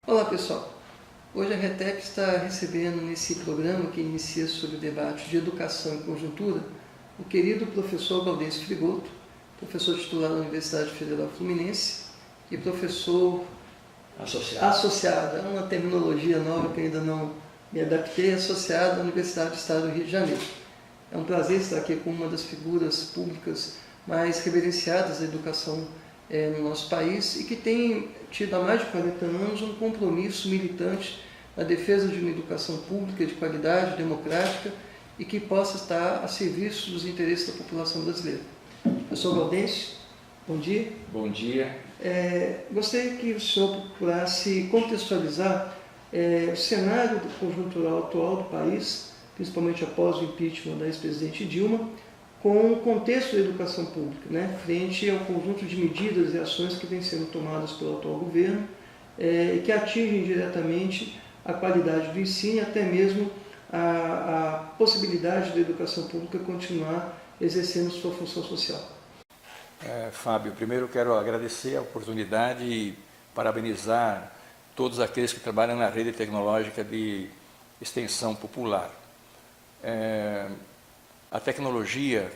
Olá pessoal, hoje a RETEC está recebendo nesse programa que inicia sobre o debate de educação e conjuntura o querido professor Gaudêncio Frigoto, professor titular da Universidade Federal Fluminense e professor associado, é uma terminologia nova que ainda não me adaptei, associado à Universidade do Estado do Rio de Janeiro. É um prazer estar aqui com uma das figuras públicas mais reverenciadas da educação no nosso país e que tem tido há mais de 40 anos um compromisso militante na defesa de uma educação pública de qualidade, democrática e que possa estar a serviço dos interesses da população brasileira. Professor Gaudêncio, bom dia. Bom dia. Gostaria que o senhor procurasse contextualizar o cenário conjuntural atual do país, principalmente após o impeachment da ex-presidente Dilma, com o contexto da educação pública, frente ao conjunto de medidas e ações que vêm sendo tomadas pelo atual governo e que atingem diretamente a qualidade do ensino e até mesmo a possibilidade da educação pública continuar exercendo sua função social. Fábio, primeiro eu quero agradecer a oportunidade e parabenizar todos aqueles que trabalham na rede tecnológica de extensão popular. A tecnologia,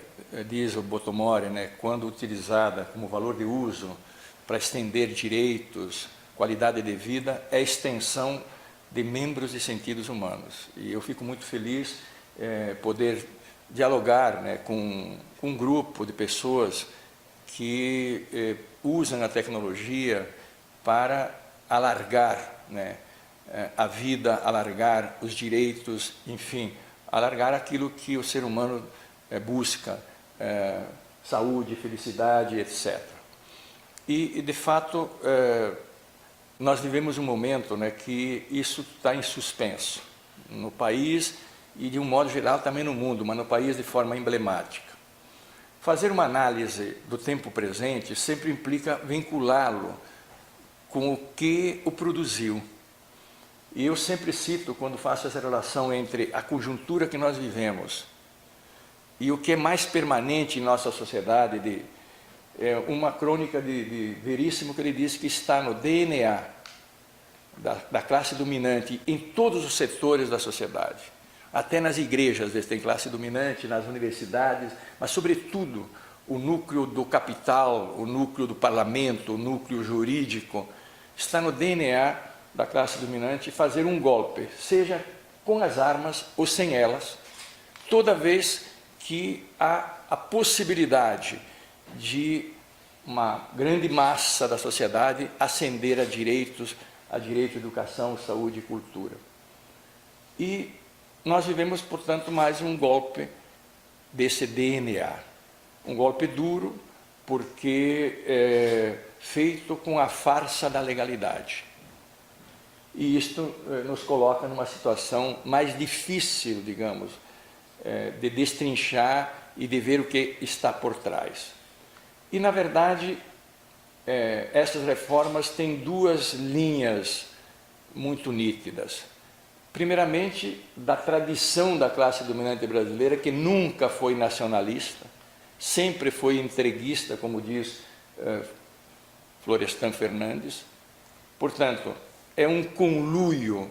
diz o Botomori, quando utilizada como valor de uso para estender direitos, qualidade de vida, é extensão de membros e sentidos humanos. E eu fico muito feliz poder dialogar com um grupo de pessoas que usam a tecnologia para alargar a vida, alargar os direitos, enfim, alargar aquilo que o ser humano busca, saúde, felicidade, etc. E de fato, nós vivemos um momento que isso está em suspenso, no país e de um modo geral também no mundo, mas no país de forma emblemática. Fazer uma análise do tempo presente sempre implica vinculá-lo com o que o produziu. E eu sempre cito, quando faço essa relação entre a conjuntura que nós vivemos e o que é mais permanente em nossa sociedade, uma crônica de Veríssimo que ele diz que está no DNA da classe dominante em todos os setores da sociedade. Até nas igrejas, às vezes, tem classe dominante, nas universidades, mas, sobretudo, o núcleo do capital, o núcleo do parlamento, o núcleo jurídico, está no DNA da classe dominante fazer um golpe, seja com as armas ou sem elas, toda vez que há a possibilidade de uma grande massa da sociedade ascender a direitos de educação, saúde e cultura. E nós vivemos, portanto, mais um golpe desse DNA, um golpe duro, porque feito com a farsa da legalidade. E isto nos coloca numa situação mais difícil, digamos, de destrinchar e de ver o que está por trás. E, na verdade, essas reformas têm duas linhas muito nítidas. Primeiramente, da tradição da classe dominante brasileira, que nunca foi nacionalista, sempre foi entreguista, como diz Florestan Fernandes. Portanto, é um conluio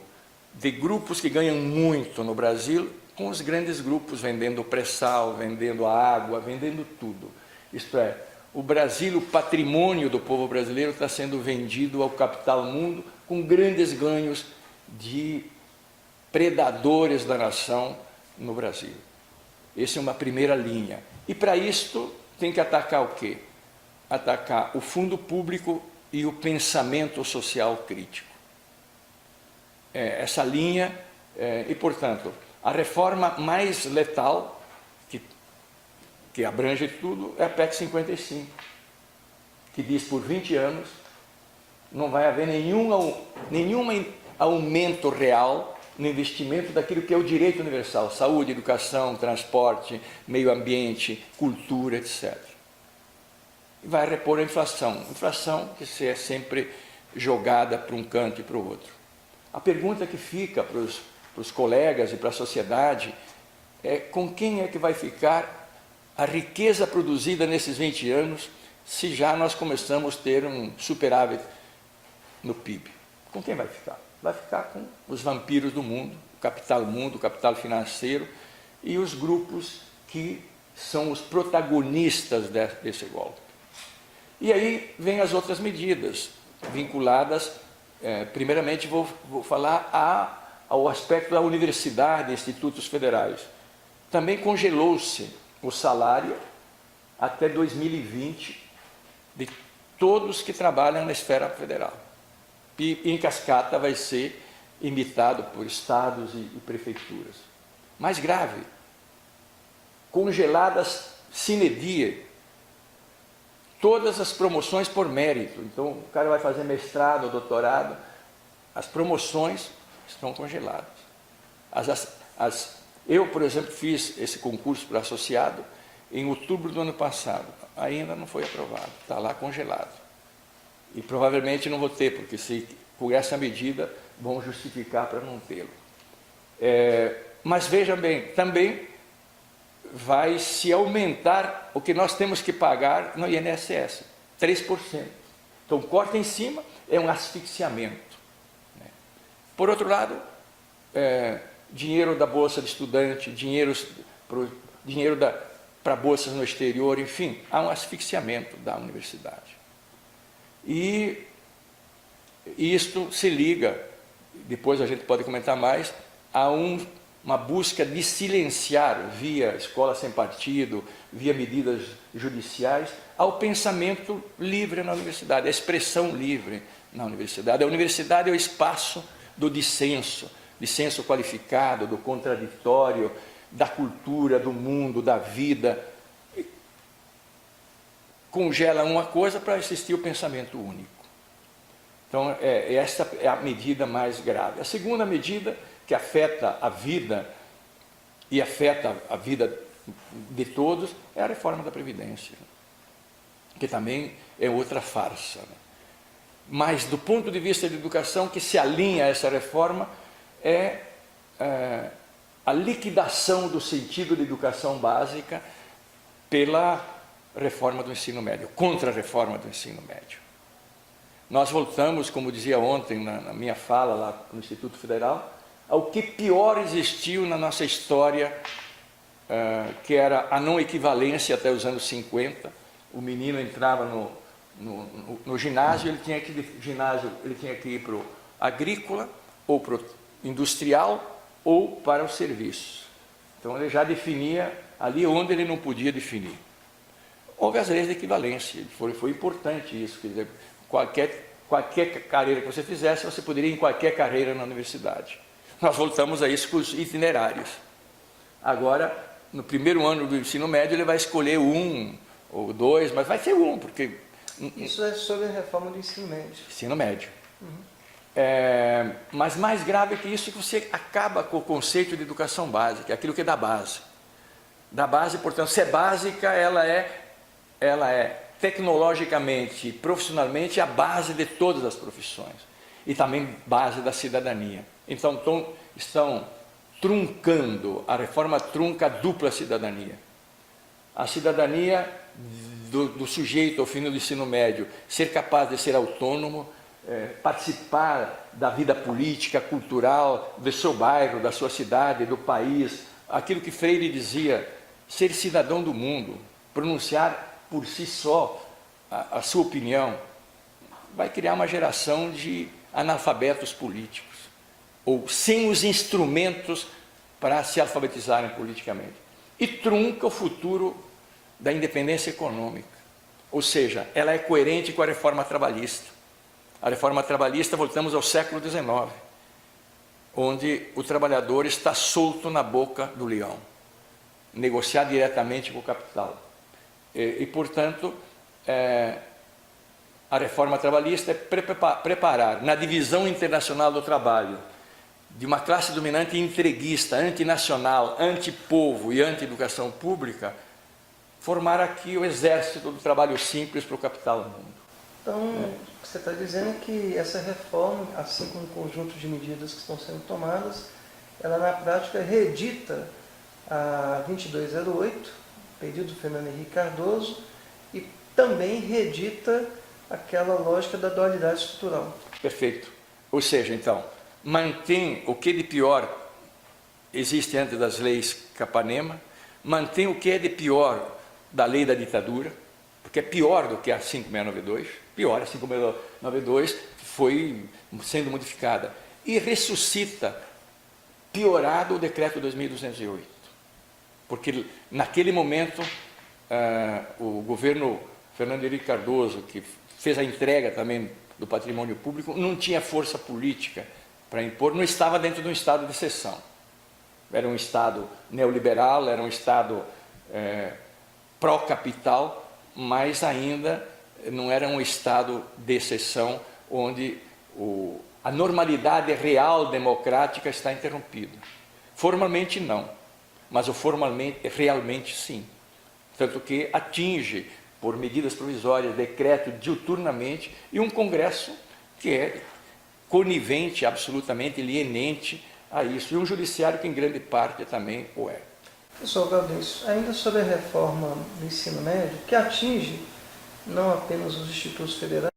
de grupos que ganham muito no Brasil com os grandes grupos vendendo pré-sal, vendendo água, vendendo tudo. Isto é, o Brasil, o patrimônio do povo brasileiro está sendo vendido ao capital mundo com grandes ganhos de predadores da nação no Brasil. Essa é uma primeira linha. E para isto tem que atacar o quê? Atacar o fundo público e o pensamento social crítico. Essa linha, e portanto, a reforma mais letal, que abrange tudo, é a PEC 55, que diz por 20 anos não vai haver nenhum aumento real no investimento daquilo que é o direito universal, saúde, educação, transporte, meio ambiente, cultura, etc. E vai repor a inflação que é sempre jogada para um canto e para o outro. A pergunta que fica para os colegas e para a sociedade é com quem é que vai ficar a riqueza produzida nesses 20 anos, se já nós começamos a ter um superávit no PIB. Com quem vai ficar? Vai ficar com os vampiros do mundo, o capital financeiro e os grupos que são os protagonistas desse golpe. E aí vem as outras medidas vinculadas, primeiramente vou falar ao aspecto da universidade, institutos federais. Também congelou-se o salário até 2020 de todos que trabalham na esfera federal. E em cascata vai ser imitado por estados e prefeituras. Mais grave, congeladas sine die todas as promoções por mérito. Então, o cara vai fazer mestrado, doutorado, as promoções estão congeladas. Eu, por exemplo, fiz esse concurso para associado em outubro do ano passado. Ainda não foi aprovado, está lá congelado. E provavelmente não vou ter, porque se por essa medida vão justificar para não tê-lo. Mas veja bem, também vai se aumentar o que nós temos que pagar no INSS, 3%. Então, corte em cima é um asfixiamento. Por outro lado, dinheiro da Bolsa de Estudante, dinheiro para bolsas no exterior, enfim, há um asfixiamento da universidade. E isto se liga, depois a gente pode comentar mais, a uma busca de silenciar, via escola sem partido, via medidas judiciais, ao pensamento livre na universidade, a expressão livre na universidade. A universidade é o espaço do dissenso qualificado, do contraditório, da cultura, do mundo, da vida. Congela uma coisa para existir o pensamento único. Então, essa é a medida mais grave. A segunda medida que afeta a vida e afeta a vida de todos é a reforma da Previdência, que também é outra farsa. Mas, do ponto de vista da educação, que se alinha a essa reforma é a liquidação do sentido de educação básica pela reforma do ensino médio, contra a reforma do ensino médio. Nós voltamos, como dizia ontem na minha fala lá no Instituto Federal, ao que pior existiu na nossa história, que era a não equivalência até os anos 50. O menino entrava no ginásio, ele tinha que ir para o agrícola, ou para o industrial, ou para o serviço. Então ele já definia ali onde ele não podia definir. Houve as leis de equivalência, foi importante isso, quer dizer, qualquer carreira que você fizesse, você poderia ir em qualquer carreira na universidade. Nós voltamos a isso com os itinerários. Agora, no primeiro ano do ensino médio, ele vai escolher um ou dois, mas vai ser um, porque... Isso é sobre a reforma do ensino médio. Ensino médio. Mas mais grave que isso, é que você acaba com o conceito de educação básica, aquilo que é da base. Da base, portanto, se é básica, ela é tecnologicamente, profissionalmente, a base de todas as profissões. E também base da cidadania. Então, estão truncando, a reforma trunca a dupla cidadania. A cidadania do sujeito ao fim do ensino médio, ser capaz de ser autônomo, participar da vida política, cultural, do seu bairro, da sua cidade, do país, aquilo que Freire dizia, ser cidadão do mundo, pronunciar por si só a sua opinião, vai criar uma geração de analfabetos políticos, ou sem os instrumentos para se alfabetizarem politicamente. E trunca o futuro da independência econômica. Ou seja, ela é coerente com a reforma trabalhista. A reforma trabalhista, voltamos ao século XIX, onde o trabalhador está solto na boca do leão, negociar diretamente com o capital. Portanto, a reforma trabalhista é preparar, na divisão internacional do trabalho, de uma classe dominante entreguista, antinacional, antipovo e anti-educação pública, formar aqui o exército do trabalho simples para o capital do mundo. Então, o que você está dizendo é que essa reforma, assim como o conjunto de medidas que estão sendo tomadas, ela na prática reedita a 2208, pedido do Fernando Henrique Cardoso, e também reedita aquela lógica da dualidade estrutural. Perfeito. Ou seja, então, mantém o que de pior existe antes das leis Capanema, mantém o que é de pior da lei da ditadura, porque é pior do que a 5692, pior, a 5692 foi sendo modificada, e ressuscita, piorado, o decreto 2208, porque naquele momento o governo Fernando Henrique Cardoso, que fez a entrega também do patrimônio público, não tinha força política para impor, não estava dentro de um estado de exceção. Era um Estado neoliberal, era um Estado pró-capital, mas ainda não era um Estado de exceção onde a normalidade real democrática está interrompida. Formalmente não, mas o formalmente, realmente sim. Tanto que atinge, por medidas provisórias, decreto diuturnamente, e um Congresso que é conivente, absolutamente lienente a isso, e um judiciário que em grande parte também o é. Professor Gaudêncio, ainda sobre a reforma do ensino médio, que atinge não apenas os institutos federais,